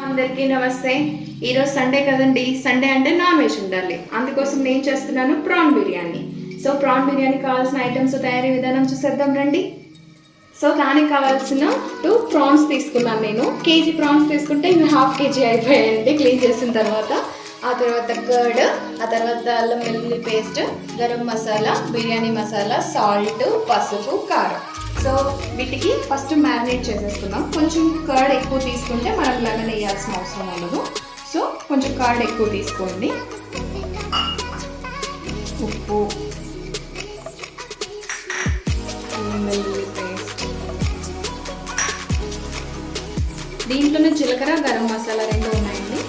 అందరికీ నమస్తే. ఈరోజు సండే కదండి. సండే అంటే నాన్ వెజ్ ఉండాలి. అందుకోసం నేను చేస్తున్నాను prawn biryani. So prawn biryani కావాల్సిన ఐటమ్స్ తయారీ విధానం చూసేద్దాం రండి. సో దానికి కావాల్సిన 2 ప్రాన్స్ తీసుకున్నాను నేను. కేజీ ప్రాన్స్ తీసుకుంటే ఇవి ½ కేజీ అయిపోయాయండి క్లీన్ చేసిన తర్వాత. ఆ తర్వాత కర్డ్, ఆ తర్వాత అల్లం వెల్లుల్లి పేస్ట్, గరం మసాలా, బిర్యానీ మసాలా, సాల్ట్, పసుపు, కారం. సో వీటికి ఫస్ట్ మ్యారినేట్ చేసేసుకుందాం. కొంచెం కర్డ్ ఎక్కువ తీసుకుంటే మనకు లెమన్ వేయాల్సిన అవసరం ఉండదు. సో కొంచెం కర్డ్ ఎక్కువ తీసుకోండి. ఉప్పు, వెల్లుల్లి పేస్ట్, దీంట్లోనే జీలకర్ర, గరం మసాలా 2 ఉన్నాయండి.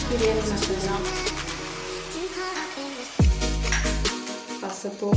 బిర్యానీ మసాలా, పసుపు,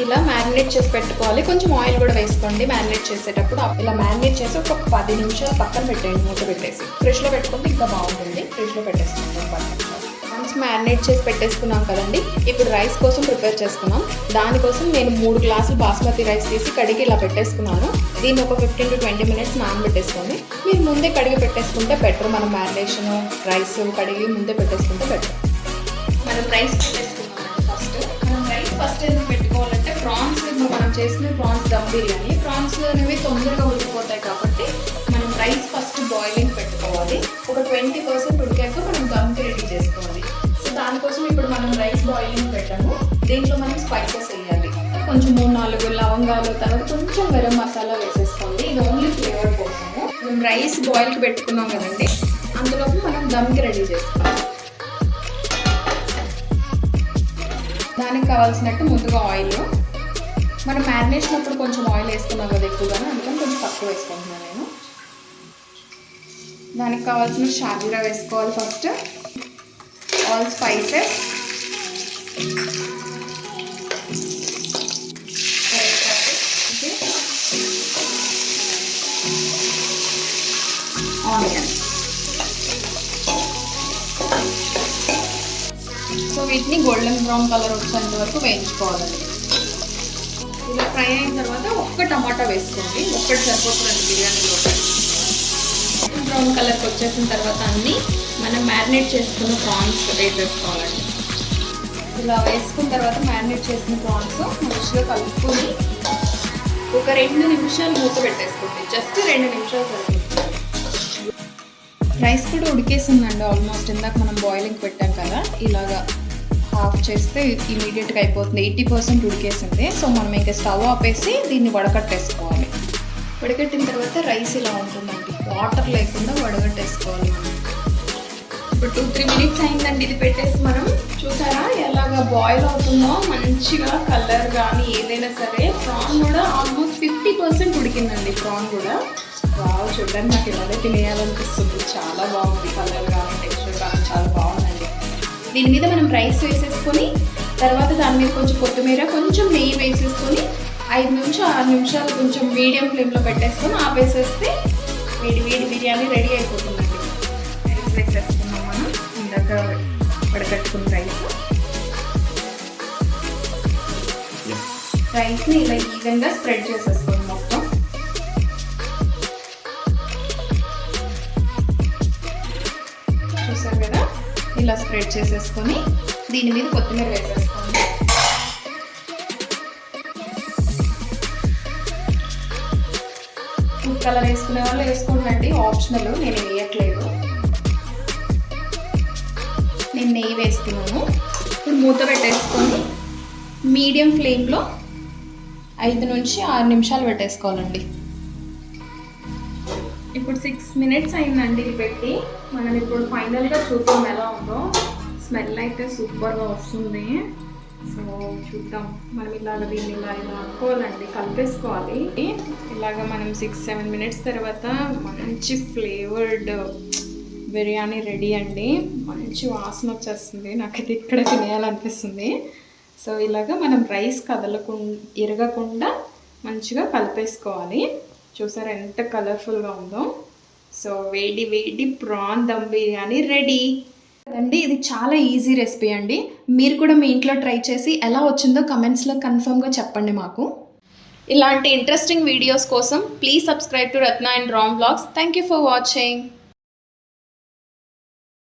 ఇలా మ్యారినేట్ చేసి పెట్టుకోవాలి. కొంచెం ఆయిల్ కూడా వేసుకోండి మ్యారినేట్ చేసేటప్పుడు. ఇలా మ్యారినేట్ చేసి ఒక 10 నిమిషాలు పక్కన పెట్టేయండి మూత పెట్టేసి. ఫ్రిడ్జ్లో పెట్టుకుంటే ఇంకా బాగుంటుంది. ఫ్రిడ్జ్లో పెట్టేసుకుంటాం 10 నిమిషాలు. వన్స్ మ్యారినేట్ చేసి పెట్టేసుకున్నాం కదండి. ఇప్పుడు రైస్ కోసం ప్రిపేర్ చేసుకున్నాం. దానికోసం నేను 3 గ్లాసులు బాస్మతి రైస్ తీసి కడిగి ఇలా పెట్టేసుకున్నాను. దీన్ని ఒక 15 to 20 మినిట్స్ నానబెట్టేసుకోండి. మీరు ముందే కడిగి పెట్టేసుకుంటే బెటర్. మనం మ్యారినేషన్ రైస్ కడిగి ముందే పెట్టేసుకుంటే బెటర్. మనం రైస్ పెట్టేసుకున్నాం ఫస్ట్ ఎందుకు పెట్టుకోవాలంటే ప్రాన్స్, మనం చేసిన ప్రాన్స్ దమ్ బిర్యానీ, ప్రాన్స్ అనేవి తొందరగా ఉడికిపోతాయి కాబట్టి మనం రైస్ ఫస్ట్ బాయిలింగ్ పెట్టుకోవాలి. ఒక 20% ఉడికాక మనం దమ్కి రెడీ చేసుకోవాలి. సో దానికోసం ఇప్పుడు మనం రైస్ బాయిలింగ్ పెట్టాము. దీంట్లో మనం స్పైసెస్ వేయాలి. కొంచెం 3-4 లవంగాలు, తర్వాత కొంచెం గరం మసాలా వేసేసుకోండి. ఇది ఓన్లీ ఫ్లేవర్ కోసము. మనం రైస్ బాయిల్కి పెట్టుకున్నాం కదండి, అందులోకి మనం దమ్కి రెడీ చేసుకోవాలి. దానికి కావాల్సినట్టు ముందుగా ఆయిల్, మనం మ్యారినేషన్ అప్పుడు కొంచెం ఆయిల్ వేసుకున్నాం కదా ఎక్కువగానే, అందుకని కొంచెం తక్కువ వేసుకుంటున్నాను నేను. దానికి కావాల్సిన షాజీరా వేసుకోవాలి first. All spices, onion. So వీటిని గోల్డెన్ బ్రౌన్ కలర్ వచ్చేంత వరకు వేయించుకోవాలండి. ఇలా ఫ్రై అయిన తర్వాత ఒక్క టమాటా వేసుకోండి. ఒక్కటి సరిపోతుందండి బిర్యానీలో. బ్రౌన్ కలర్కి వచ్చేసిన తర్వాత అన్నీ మనం మ్యారినేట్ చేసుకున్న ప్రాన్స్ వేసేసుకోవాలండి. ఇలా వేసుకున్న తర్వాత మ్యారినేట్ చేసిన ప్రాన్స్ మంచిగా కలుపుకొని ఒక 2 నిమిషాలు మూత పెట్టేసుకోండి. జస్ట్ 2 నిమిషాలు సరిపోతుంది. రైస్ కూడా ఉడికేసిందండి ఆల్మోస్ట్. ఇందాక మనం బాయిలింగ్ పెట్టాం కదా, ఇలాగా ఆఫ్ చేస్తే ఇమీడియట్గా అయిపోతుంది. 80% ఉడికేసింది. సో మనం ఇంకా స్టవ్ ఆపేసి దీన్ని వడకట్టేసుకోవాలి. వడకట్టిన తర్వాత రైస్ ఇలా ఉంటుందండి, వాటర్ లేకుండా వడగట్టేసుకోవాలి. ఇప్పుడు 2-3 మినిట్స్ అయిందండి ఇది పెట్టేసి. మనం చూసారా ఎలాగా బాయిల్ అవుతుందో, మంచిగా కలర్ కానీ ఏదైనా సరే. ప్రాన్ కూడా ఆల్మోస్ట్ 50% ఉడికిందండి. ప్రాన్ కూడా బాగా చూడడానికి నాకు ఇలాగే తినేయాలనిపిస్తుంది. చాలా బాగుంది. కలర్ కానీ టెక్స్చర్ కానీ చాలా బాగుందండి. దీని మీద మనం రైస్ వేసేసుకొని తర్వాత దాని మీద కొంచెం కొత్తిమీర, కొంచెం నెయ్యి వేసేసుకొని 5 నుంచి 6 నిమిషాలు కొంచెం మీడియం ఫ్లేమ్లో పెట్టేసుకొని ఆపేసేస్తే వేడి వేడి బిర్యానీ రెడీ అయిపోతుందండి. రైస్ వేసేసుకున్నాం మనం ఇందాక వడకట్టుకున్న రైస్ని ఇలా ఈవెన్గా స్ప్రెడ్ చేసేసుకోండి మొత్తం. చూసారు కదా, ఇలా స్ప్రెడ్ చేసేసుకొని దీని మీద కొత్తిమీర వేసేసుకోండి. ఫుడ్ కలర్ వేసుకునే వాళ్ళు వేసుకోండి, ఆప్షనల్. నేను వేయట్లేదు. నేను నెయ్యి వేస్తున్నాను. ఇప్పుడు మూత పెట్టేసుకొని మీడియం ఫ్లేమ్లో 5 నుంచి 6 నిమిషాలు పెట్టేసుకోవాలండి. ఇప్పుడు 6 మినిట్స్ అయిందండి ఇది పెట్టి. మనం ఇప్పుడు ఫైనల్గా చూద్దాం ఎలా ఉందో. స్మెల్ అయితే సూపర్గా వస్తుంది. సో చూద్దాం. మనం ఇలాగ దీన్ని ఇలా అనుకోవాలండి, కలిపేసుకోవాలి. ఇలాగ మనం 6-7 మినిట్స్ తర్వాత మంచి ఫ్లేవర్డ్ బిర్యానీ రెడీ అండి. మంచి వాసన వచ్చేస్తుంది. నాకైతే ఇక్కడ తినేయాలనిపిస్తుంది. సో ఇలాగ మనం రైస్ కదలకుండా ఇరగకుండా మంచిగా కలిపేసుకోవాలి. చూసారా ఎంత కలర్ఫుల్గా ఉందో. సో వేడి వేడి ప్రాన్ దమ్ బిర్యానీ రెడీ అండి. ఇది చాలా ఈజీ రెసిపీ అండి. మీరు కూడా మీ ఇంట్లో ట్రై చేసి ఎలా వచ్చిందో కమెంట్స్లో కన్ఫర్మ్గా చెప్పండి మాకు. ఇలాంటి ఇంట్రెస్టింగ్ వీడియోస్ కోసం please subscribe to Ratna and Ram blogs. Thank you for watching.